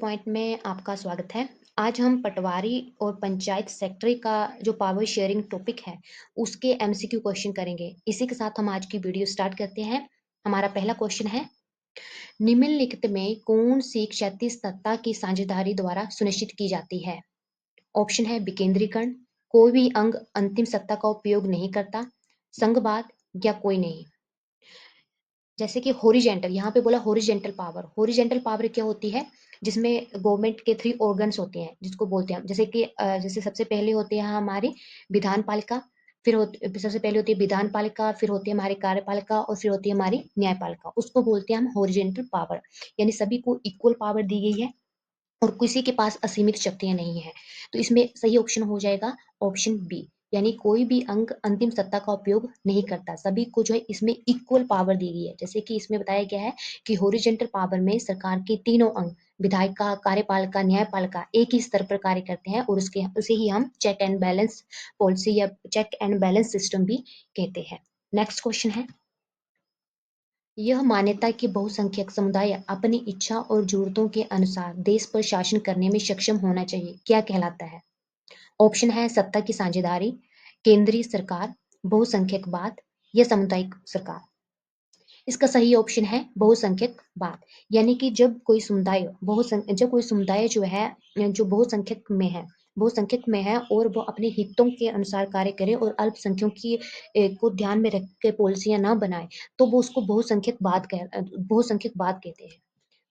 Point में आपका स्वागत है। आज हम पटवारी और पंचायत सेक्रेटरी का जो पावर शेयरिंग टॉपिक है, उसके एमसीक्यू क्वेश्चन करेंगे। इसी के साथ हम आज की वीडियो स्टार्ट करते हैं। हमारा पहला क्वेश्चन है, निम्नलिखित में कौन सी क्षैतिज सत्ता की साझेदारी द्वारा सुनिश्चित की जाती है? ऑप्शन है विकेंद्रीकरण, कोई भी अंग अंतिम सत्ता का उपयोग नहीं करता, संघवाद या कोई नहीं। जैसे कि हॉरिजेंटल, यहाँ पे बोला हॉरिजेंटल पावर। हॉरिजेंटल पावर क्या होती है? जिसमें गवर्नमेंट के 3 ऑर्गन्स होते हैं, जिसको बोलते हैं जैसे कि जैसे सबसे पहले होती है हमारी विधान पालिका, सबसे पहले होती है विधान पालिका, फिर होती है हमारी कार्यपालिका और फिर होती है हमारी न्यायपालिका। उसको बोलते हैं हम हॉरिजेंटल पावर, यानी सभी को इक्वल पावर दी गई है और किसी के पास असीमित शक्तियां नहीं है। तो इसमें सही ऑप्शन हो जाएगा ऑप्शन बी, यानी कोई भी अंग अंतिम सत्ता का उपयोग नहीं करता, सभी को जो है इसमें इक्वल पावर दी गई है। जैसे कि इसमें बताया गया है कि हॉरिजेंटल पावर में सरकार के तीनों अंग विधायिका, कार्यपालिका, न्यायपालिका एक ही स्तर पर कार्य करते हैं और उसके उसे ही हम चेक एंड बैलेंस पॉलिसी या चेक एंड बैलेंस सिस्टम भी कहते हैं। नेक्स्ट क्वेश्चन है, यह मान्यता कि बहुसंख्यक समुदाय अपनी इच्छा और जरूरतों के अनुसार देश पर शासन करने में सक्षम होना चाहिए, क्या कहलाता है? ऑप्शन है सत्ता की साझेदारी, केंद्रीय सरकार, बहुसंख्यकवाद या सामुदायिक सरकार। इसका सही ऑप्शन है बहुसंख्यकवाद, यानी कि जब कोई समुदाय जो है जो बहुसंख्यक में है और वो अपने हितों के अनुसार कार्य करे और अल्पसंख्यकों की को ध्यान में रख के पॉलिसियां ना बनाए, तो वो उसको बहुसंख्यकवाद कहते हैं।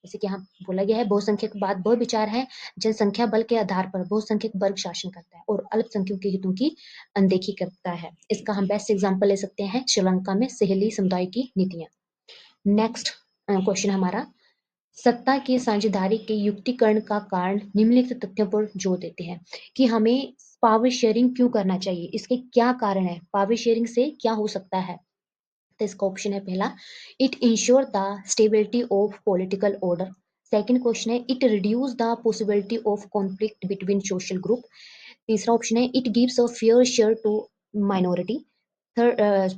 जैसे कि यहाँ बोला गया है, बहुसंख्यकवाद वह विचार है जनसंख्या बल के आधार पर बहुसंख्यक वर्ग शासन करता है और अल्पसंख्यकों के हितों की अनदेखी करता है। इसका हम बेस्ट एग्जांपल ले सकते हैं श्रीलंका में सहेली समुदाय की नीतियां। नेक्स्ट क्वेश्चन हमारा, सत्ता की साझेदारी के युक्तिकरण का कारण निम्नलिखित तथ्यों पर जोर देते हैं कि हमें पावर शेयरिंग क्यों करना चाहिए, इसके क्या कारण है, पावर शेयरिंग से क्या हो सकता है। तो इसका ऑप्शन है पहला, it ensure the stability of political order. Second question है, it reduce the possibility of conflict between social group. तीसरा ऑप्शन है, it gives a fair share to minority.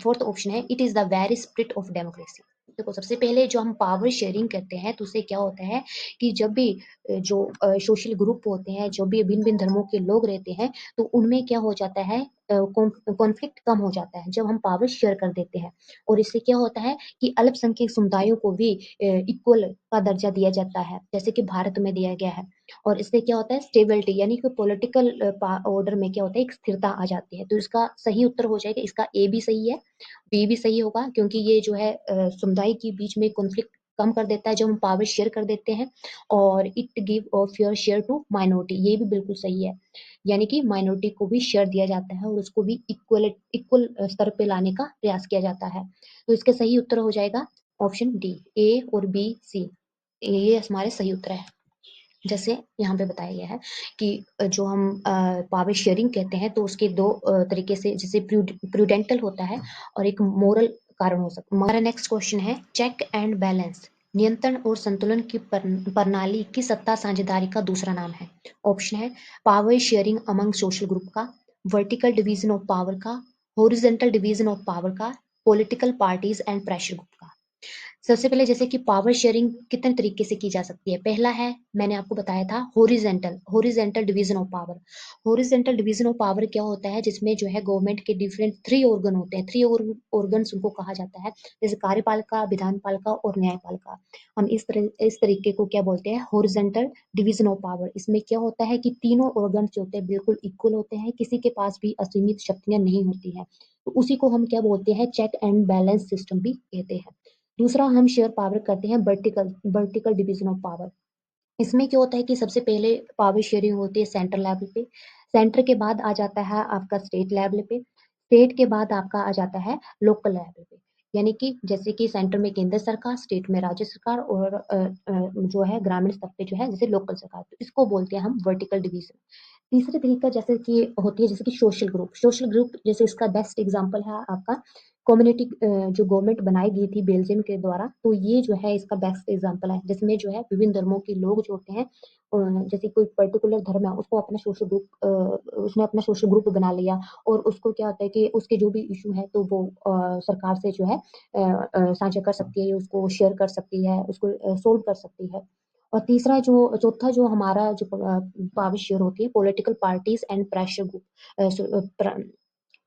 Fourth option है, it is the very spirit of democracy. देखो, सबसे पहले जो हम power sharing करते हैं तो उससे क्या होता है कि जब भी जो सोशल ग्रुप होते हैं, जो भी भिन्न भिन्न धर्मों के लोग रहते हैं, तो उनमें क्या हो जाता है, कॉन्फ्लिक्ट कम हो जाता है जब हम पावर शेयर कर देते हैं। और इससे क्या होता है कि अल्पसंख्यक समुदायों को भी इक्वल का दर्जा दिया जाता है, जैसे कि भारत में दिया गया है। और इससे क्या होता है, स्टेबिलिटी, यानी कि पॉलिटिकल ऑर्डर में क्या होता है, एक स्थिरता आ जाती है। तो इसका सही उत्तर हो जाएगा, इसका ए भी सही है, बी भी सही होगा, क्योंकि ये जो है समुदाय के बीच में कॉन्फ्लिक्ट कम कर देता है जब हम पावर शेयर कर देते हैं। और it give a fair share to minority, ये भी बिल्कुल सही है, यानी कि माइनॉरिटी को भी शेयर दिया जाता है और उसको भी इक्वल स्तर पे लाने का प्रयास किया जाता है। तो इसका सही उत्तर हो जाएगा ऑप्शन डी, ए और बी सी, ये हमारे सही उत्तर है। जैसे यहाँ पे बताया गया है कि जो हम पावर शेयरिंग कहते हैं तो उसके दो तरीके से, जैसे प्रूडेंटल होता है और एक मोरल कारण हो सकता है। हमारा नेक्स्ट क्वेश्चन है, चेक एंड बैलेंस, नियंत्रण और संतुलन की प्रणाली की सत्ता साझेदारी का दूसरा नाम है। ऑप्शन है power sharing among social group का, वर्टिकल डिवीजन ऑफ पावर का, हॉरिजेंटल डिवीजन ऑफ पावर का, political parties and pressure group का। सबसे पहले जैसे कि पावर शेयरिंग कितने तरीके से की जा सकती है। पहला है, मैंने आपको बताया था, horizontal division of power. Horizontal division of power क्या होता है, जिसमें जो है गवर्नमेंट के डिफरेंट 3 ऑर्गन होते हैं, 3 ऑर्गन्स उनको कहा जाता है, जैसे कार्यपालिका, विधानपालिका और न्यायपालिका। हम इस तरीके को क्या बोलते हैं, हॉरिजेंटल डिवीजन ऑफ पावर। इसमें क्या होता है कि तीनों ऑर्गन जो होते हैं बिल्कुल इक्वल होते हैं, किसी के पास भी असीमित शक्तियां नहीं होती हैं। तो उसी को हम क्या बोलते हैं, चेक एंड बैलेंस सिस्टम भी कहते हैं। दूसरा हम शेयर पावर करते हैं वर्टिकल डिवीजन ऑफ पावर। इसमें क्या होता है कि सबसे पहले पावर शेयरिंग होती है सेंट्रल लेवल पे, सेंटर के बाद आ जाता है आपका स्टेट लेवल पे, स्टेट के बाद आपका आ जाता है लोकल लेवल पे। यानी कि जैसे कि सेंटर में केंद्र सरकार, स्टेट में राज्य सरकार और जो है ग्रामीण स्तर पे जो है जैसे लोकल सरकार, तो इसको बोलते हैं हम वर्टिकल डिवीजन। तीसरे तरीका जैसे कि होती है, जैसे कि सोशल ग्रुप जैसे इसका बेस्ट एग्जांपल है आपका कम्युनिटी, जो गवर्नमेंट बनाई गई थी बेल्जियम के द्वारा, तो ये जो है इसका बेस्ट एग्जांपल है, जिसमें जो है विभिन्न धर्मों के लोग जो होते हैं, जैसे कोई पर्टिकुलर धर्म है उसको अपना सोशल ग्रुप, उसने अपना सोशल ग्रुप बना लिया और उसको क्या होता है कि उसके जो भी इशू है तो वो सरकार से जो है साझा कर सकती है, उसको शेयर कर सकती है, उसको सोल्व कर सकती है। और तीसरा जो चौथा जो हमारा जो पावर शेयर होती है, political parties and pressure group,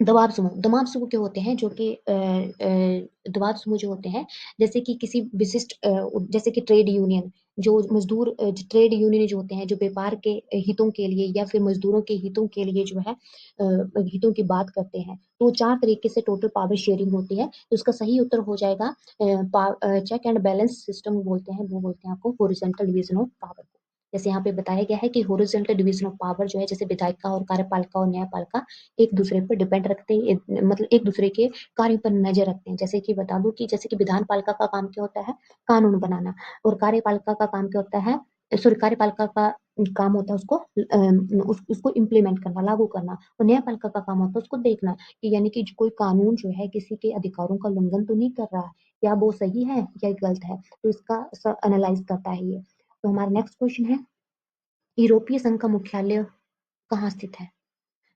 दबाव समूह क्या होते हैं जो कि दबाव समूह जो होते हैं, जैसे कि किसी विशिष्ट जैसे कि ट्रेड यूनियन, जो मजदूर ट्रेड यूनियन जो होते हैं जो व्यापार के हितों के लिए या फिर मजदूरों के हितों के लिए जो है हितों की बात करते हैं। तो चार तरीके से टोटल पावर शेयरिंग होती है। तो इसका सही उत्तर हो जाएगा चेक एंड बैलेंस सिस्टम बोलते हैं, वो बोलते हैं आपको हॉरिजॉन्टल डिवीजन ऑफ पावर को। जैसे यहाँ पे बताया गया है कि हॉरिजॉन्टल डिवीजन ऑफ पावर जो है, जैसे विधायिका और कार्यपालिका और न्यायपालिका एक दूसरे पर डिपेंड रखते हैं, मतलब एक दूसरे के कार्य पर नजर रखते हैं। जैसे कि बता दूं कि जैसे कि विधान पालिका का काम क्या होता है, कानून बनाना, और कार्यपालिका का काम क्या होता है, सॉरी कार्यपालिका का काम होता है उसको उसको इम्प्लीमेंट करना, लागू करना, और न्यायपालिका का काम होता है उसको देखना कि यानी कि कोई कानून जो है किसी के अधिकारों का उल्लंघन तो नहीं कर रहा है, या वो सही है या गलत है, तो इसका एनालाइज करता है ये। तो हमारा नेक्स्ट क्वेश्चन है, यूरोपीय संघ का मुख्यालय कहाँ स्थित है?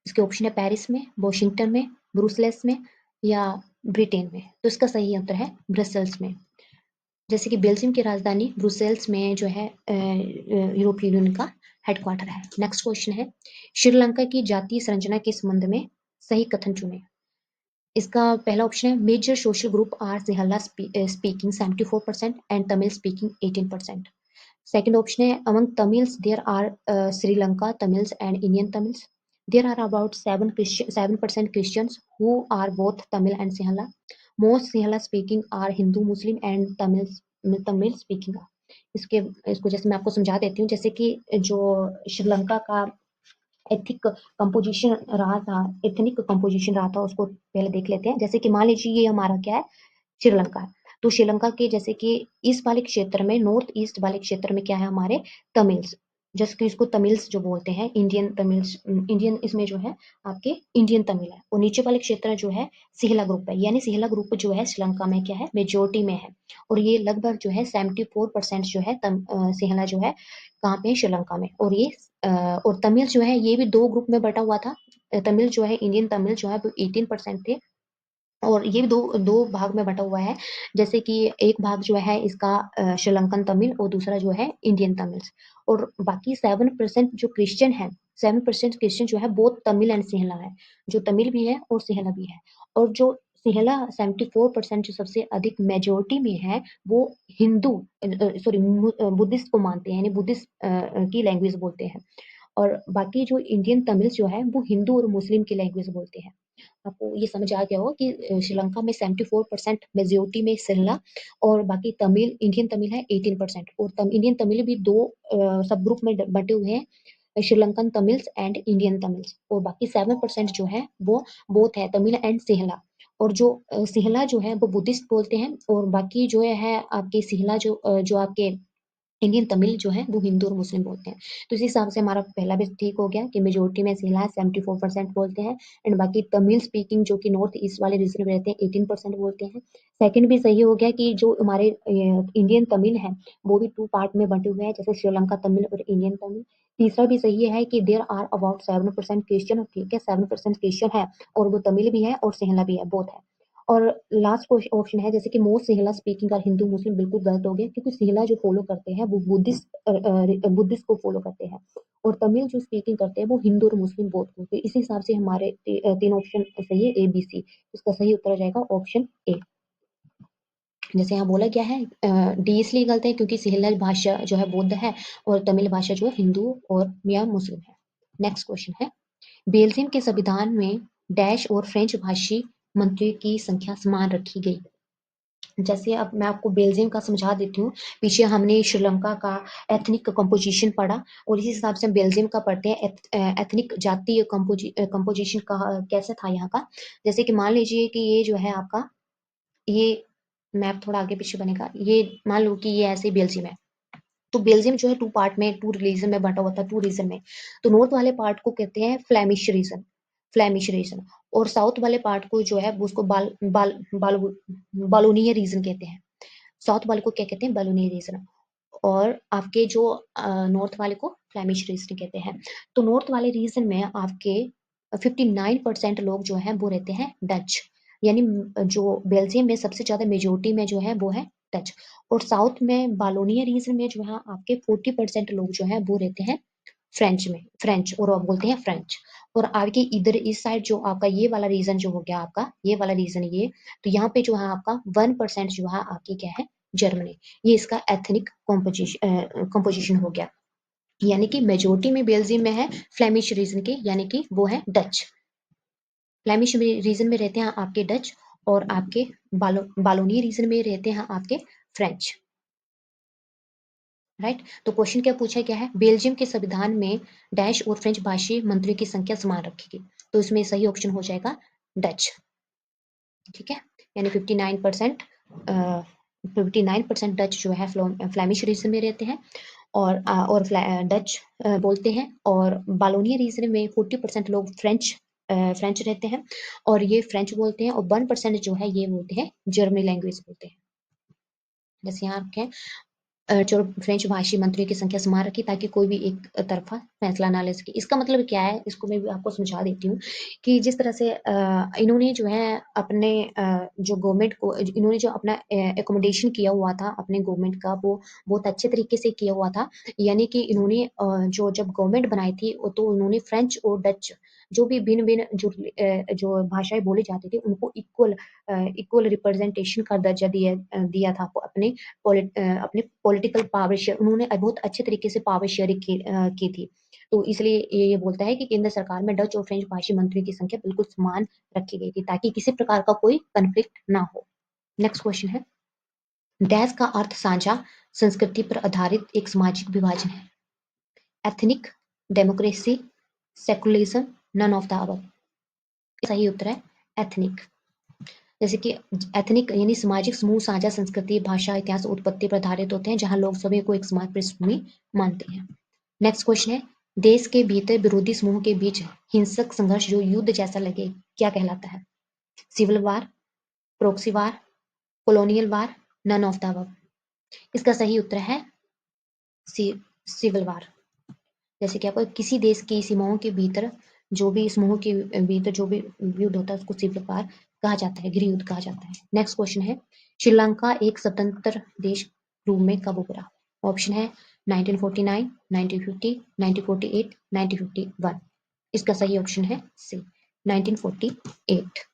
इसके ऑप्शन है पेरिस में, वॉशिंगटन में, ब्रुसेल्स में, या ब्रिटेन में। तो इसका सही उत्तर है ब्रसल्स में। जैसे कि बेल्जियम की राजधानी ब्रुसेल्स में जो है यूरोपीय यूनियन का हेडक्वार्टर है। नेक्स्ट क्वेश्चन है, श्रीलंका की जातीय संरचना के संबंध में सही कथन चुने। इसका पहला ऑप्शन है, major social group are Sinhala speaking 74% and Tamil speaking 18%। Second option है, among Tamils there are Sri Lanka Tamils and Indian Tamils. There are about 7% Christians who are both Tamil and Sinhala. Most Sinhala speaking are Hindu Muslim and Tamil speaking are. इसके इसको जैसे मैं आपको समझा देती हूँ, जैसे कि जो श्रीलंका का एथिक कंपोजिशन रहा था एथनिक कंपोजिशन रहा था, उसको पहले देख लेते हैं। जैसे कि मान लीजिए ये हमारा क्या है, श्रीलंका है। तो श्रीलंका के जैसे कि ईस्ट वाले क्षेत्र में, नॉर्थ ईस्ट वाले क्षेत्र में क्या है हमारे, तमिल्स, जैसे कि इसको तमिल्स जो बोलते हैं, इंडियन तमिल्स, इंडियन इसमें जो है आपके इंडियन तमिल है। और नीचे वाले क्षेत्र जो है सिहला ग्रुप है, यानी सिहला ग्रुप जो है श्रीलंका में क्या है, मेजोरिटी में है। और ये लगभग जो है 74% जो है सिहला जो है कहाँ पे है, श्रीलंका में। और ये और तमिल जो है ये भी दो ग्रुप में बटा हुआ था। तमिल जो है, इंडियन तमिल जो है वो 18% थे, और ये भी दो दो भाग में बटा हुआ है। जैसे कि एक भाग जो है इसका श्रीलंकन तमिल, और दूसरा जो है इंडियन तमिल्स। और बाकी 7% जो क्रिश्चियन है, 7% क्रिश्चियन जो है वो तमिल एंड सिंहला है, जो तमिल भी है और सिंहला भी है। और जो सिंहला 74% जो सबसे अधिक मेजोरिटी में है, वो हिंदू सॉरी बुद्धिस्ट को मानते हैं, यानी बुद्धिस्ट की लैंग्वेज बोलते हैं। और बाकी जो इंडियन तमिल जो है वो हिंदू और मुस्लिम की लैंग्वेज बोलते हैं। आपको ये समझ आ गया होगा कि श्रीलंका में 74% मेजोरिटी में सिंहला, और बाकी तमिल, इंडियन तमिल है 18%। और इंडियन तमिल भी दो सब ग्रुप में बटे हुए हैं, Sri Lankan Tamils and Indian Tamils. और बाकी 7% जो है वो बोथ है, तमिल एंड सिंहला। और जो सिंहला जो है वो बुद्धिस्ट बोलते हैं, और बाकी जो है आपके सिंहला जो आपके इंडियन तमिल जो है वो हिंदू और मुस्लिम बोलते हैं। तो इस हिसाब से हमारा पहला भी ठीक हो गया कि मेजोरिटी में सिला 74% बोलते हैं, एंड बाकी तमिल स्पीकिंग जो कि नॉर्थ ईस्ट वाले रीजन में रहते हैं 18% बोलते हैं। सेकंड भी सही हो गया कि जो हमारे इंडियन तमिल है वो भी टू पार्ट में बंटे हुए हैं, जैसे श्रीलंका तमिल और इंडियन तमिल। तीसरा भी सही है कि देर आर अबाउट 7% क्रिश्चियन, ठीक है 7% क्रिश्चियन है, और वो तमिल भी है और सिंहला भी है, बोथ है। और लास्ट ऑप्शन है जैसे कि मोस्ट सिंहला स्पीकिंग और हिंदू मुस्लिम, बिल्कुल गलत हो गया, क्योंकि सिंहला जो फॉलो करते हैं वो बुद्धिस्ट को फॉलो करते हैं, और तमिल जो स्पीकिंग करते हैं वो हिंदू और मुस्लिम बोथ को। तो इस हिसाब से हमारे तीन ऑप्शन सही है, ए बी सी। इसका सही उत्तर हो जाएगा ऑप्शन ए। जैसे यहाँ बोला गया है डी इसलिए गलत है क्योंकि सिंहला भाषा जो है बौद्ध है, और तमिल भाषा जो है हिंदू और या मुस्लिम है। नेक्स्ट क्वेश्चन है, बेल्जियम के संविधान में डैश और फ्रेंच भाषी मंत्रियों की संख्या समान रखी गई। जैसे अब मैं आपको बेल्जियम का समझा देती हूँ। पीछे हमने श्रीलंका का एथनिक कंपोजिशन पढ़ा, और इसी हिसाब से हम बेल्जियम का पढ़ते हैं, एथनिक जातीय कंपोजिशन का कैसे था यहाँ का। जैसे कि मान लीजिए कि ये जो है आपका, ये मैप थोड़ा आगे पीछे बनेगा, ये मान लो कि ये ऐसे ही बेल्जियम है। तो बेल्जियम जो है टू पार्ट में, टू रीजन में बंटा हुआ था, टू रीजन में। तो नॉर्थ वाले पार्ट को कहते हैं फ्लैमिश रीजन, फ्लैमिश रीजन। और साउथ वाले पार्ट को जो है वो उसको बालोनिय रीजन कहते हैं। साउथ वाले को क्या कहते हैं, बालोनिय रीजन। और आपके जो नॉर्थ वाले को फ्लैमिश रीजन कहते हैं। तो नॉर्थ वाले रीजन में आपके 59% लोग जो है वो रहते हैं डच, यानी जो बेल्जियम में सबसे ज्यादा मेजोरिटी में जो है वो है डच। और साउथ में बालोनिया रीजन में जो है आपके 40% लोग जो है वो रहते हैं फ्रेंच में, फ्रेंच, और वो बोलते हैं फ्रेंच। और आगे इधर इस साइड जो आपका ये वाला रीजन जो हो गया आपका, ये वाला रीजन ये, तो यहाँ पे जो है आपका 1% जो है आपकी क्या है, जर्मनी। ये इसका एथनिक कॉम्पोजिशन हो गया। यानी कि मेजोरिटी में बेल्जियम में है फ्लेमिश रीजन के, यानी कि वो है डच। फ्लेमिश रीजन में रहते हैं आपके डच, और आपके बालोनी रीजन में रहते हैं आपके फ्रेंच। राइट। तो क्वेश्चन क्या पूछा गया है, बेल्जियम के संविधान में डैश और फ्रेंच भाषी मंत्रियों की संख्या समान रखेगी। तो इसमें सही ऑप्शन हो जाएगा डच। ठीक है, यानी 59%, 59% डच जो है फ्लेमिश रीजन में रहते हैं, और डच बोलते हैं, और बालोनिया रीजन में 40% लोग फ्रेंच रहते हैं, और ये फ्रेंच बोलते हैं, और 1% जो है ये बोलते हैं जर्मनी लैंग्वेज बोलते हैं। जैसे यहाँ रखें, जो फ्रेंच भाषी मंत्रियों की संख्या समान रखी, ताकि कोई भी एक तरफा फैसला ना ले सके। इसका मतलब क्या है, इसको मैं भी आपको समझा देती हूँ कि जिस तरह से इन्होंने जो है अपने जो गवर्नमेंट को, इन्होंने जो अपना एकोमोडेशन किया हुआ था अपने गवर्नमेंट का, वो बहुत अच्छे तरीके से किया हुआ था। यानी कि इन्होंने जो जब गवर्नमेंट बनाई थी, तो उन्होंने फ्रेंच और डच जो भी भिन्न भिन्न जो भाषाएं बोली जाती थी, उनको इक्वल रिप्रेजेंटेशन का दर्जा दिया था अपने अपने पॉलिटिकल पावर शेयर। उन्होंने बहुत अच्छे तरीके से पावर शेयरिंग की थी। तो इसलिए ये बोलता है कि केंद्र सरकार में डच और फ्रेंच भाषी मंत्रियों की संख्या बिल्कुल समान रखी गई थी, ताकि किसी प्रकार का कोई कन्फ्लिक्ट ना हो। नेक्स्ट क्वेश्चन है, डैश का अर्थ साझा संस्कृति पर आधारित एक सामाजिक विभाजन है। Ethnic, democracy, secularism, none of the above. सही उत्तर है एथनिक। जैसे कि एथनिक यानी सामाजिक समूह साझा संस्कृति, भाषा, इतिहास, उत्पत्ति पर आधारित होते हैं, जहां लोग सभी को एक समान पृष्ठभूमि मानते हैं। नेक्स्ट क्वेश्चन है, देश के भीतर विरोधी समूह के बीच हिंसक संघर्ष जो युद्ध जैसा लगे क्या कहलाता है? Civil war, proxy war, colonial war, none of the above. इसका सही उत्तर है सिविल वार। जैसे कि आपको किसी देश की सीमाओं के भीतर जो भी समूह के भीतर जो भी युद्ध होता है, उसको सिविल वार कहा जाता है, गृह युद्ध कहा जाता है। नेक्स्ट क्वेश्चन है, श्रीलंका एक स्वतंत्र देश रूप में कब उभरा? ऑप्शन है 1949, 1950, 1948, 1951। इसका सही ऑप्शन है सी, 1948।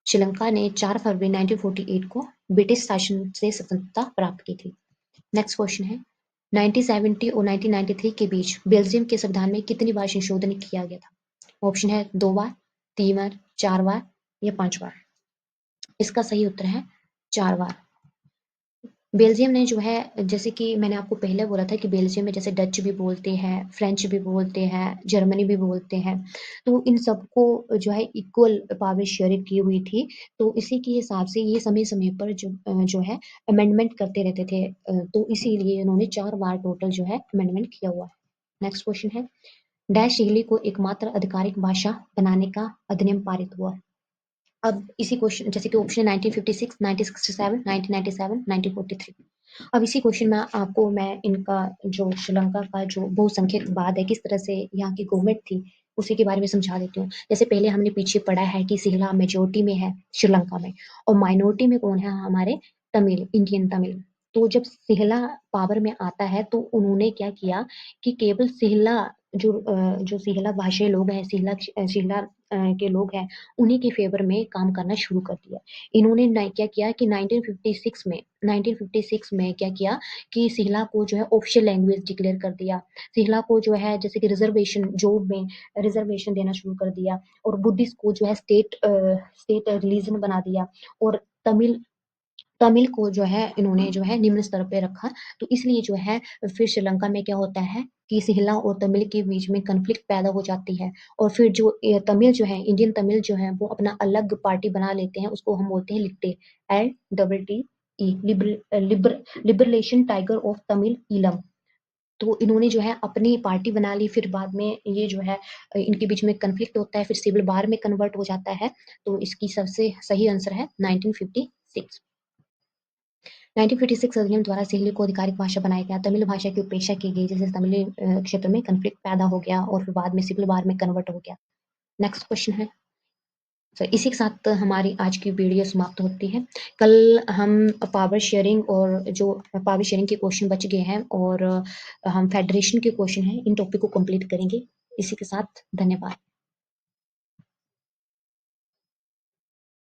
श्रीलंका ने 4 फरवरी 1948 को ब्रिटिश शासन से स्वतंत्रता प्राप्त की थी। नेक्स्ट क्वेश्चन है, 1970 और 1993 के बीच बेल्जियम के संविधान में कितनी बार संशोधन किया गया था? ऑप्शन है 2 बार, 3 बार, 4 बार या 5 बार। इसका सही उत्तर है 4 बार। बेल्जियम ने जो है, जैसे कि मैंने आपको पहले बोला था कि बेल्जियम में जैसे डच भी बोलते हैं, फ्रेंच भी बोलते हैं, जर्मनी भी बोलते हैं, तो इन सबको जो है इक्वल पावर शेयरिंग की हुई थी। तो इसी के हिसाब से ये समय-समय पर जो है अमेंडमेंट करते रहते थे। तो इसीलिए इन्होंने 4 बार टोटल जो है अमेंडमेंट किया हुआ है। नेक्स्ट क्वेश्चन है, डैश हिली को एकमात्र आधिकारिक भाषा बनाने का अधिनियम पारित हुआ। अब इसी क्वेश्चन, जैसे कि ऑप्शन 1956, 1967, 1997, 1943। अब इसी क्वेश्चन में आपको मैं इनका जो श्रीलंका का जो बहुसंख्यकवाद है, किस तरह से यहाँ की गवर्नमेंट थी, उसी के बारे में समझा देती हूँ। जैसे पहले हमने पीछे पढ़ा है कि सिंहला मेजोरिटी में है श्रीलंका में, और माइनॉरिटी में कौन है? हमारे तमिल, इंडियन तमिल। तो जब सिंहला पावर में आता है, तो उन्होंने क्या किया कि केवल सिंहला जो सिंहला भाषी लोग हैं, सिंहला के लोग हैं, उन्हीं के फेवर में काम करना शुरू कर दिया। इन्होंने क्या किया कि 1956 में क्या किया कि सिंहला को जो है ऑफिशियल लैंग्वेज डिक्लेयर कर दिया। सिंहला को जो है जैसे कि रिजर्वेशन, जॉब में रिजर्वेशन देना शुरू कर दिया, और बुद्धिस्ट को जो है स्टेट रिलीजन बना दिया, और तमिल तमिल को जो है इन्होंने जो है निम्न स्तर पे रखा। तो इसलिए जो है फिर श्रीलंका में क्या होता है कि सिंहला और तमिल के बीच में कॉन्फ्लिक्ट पैदा हो जाती है, और फिर जो तमिल जो है, इंडियन तमिल जो है, वो अपना अलग पार्टी बना लेते हैं। उसको हम बोलते हैं लिट्टे, LTTE, liberation tiger of Tamil Eelam. तो इन्होंने जो है अपनी पार्टी बना ली। फिर बाद में ये जो है इनके बीच में कॉन्फ्लिक्ट होता है, फिर सिविल वार में कन्वर्ट हो जाता है। तो इसकी सबसे सही आंसर है 1956। 1956 अधिनियम द्वारा सिंहली को आधिकारिक भाषा बनाया गया। तमिल भाषा की उपेक्षा की गई, जिससे तमिल क्षेत्र में कॉन्फ्लिक्ट पैदा हो गया, और फिर बाद में सिविल वार में कन्वर्ट हो गया। नेक्स्ट क्वेश्चन है, तो इसी के साथ हमारी आज की वीडियो समाप्त होती है। कल हम पावर शेयरिंग और जो पावर शेयरिंग के क्वेश्चन बच गए हैं और हम फेडरेशन के क्वेश्चन हैं, इन टॉपिक को कंप्लीट करेंगे। इसी के साथ धन्यवाद।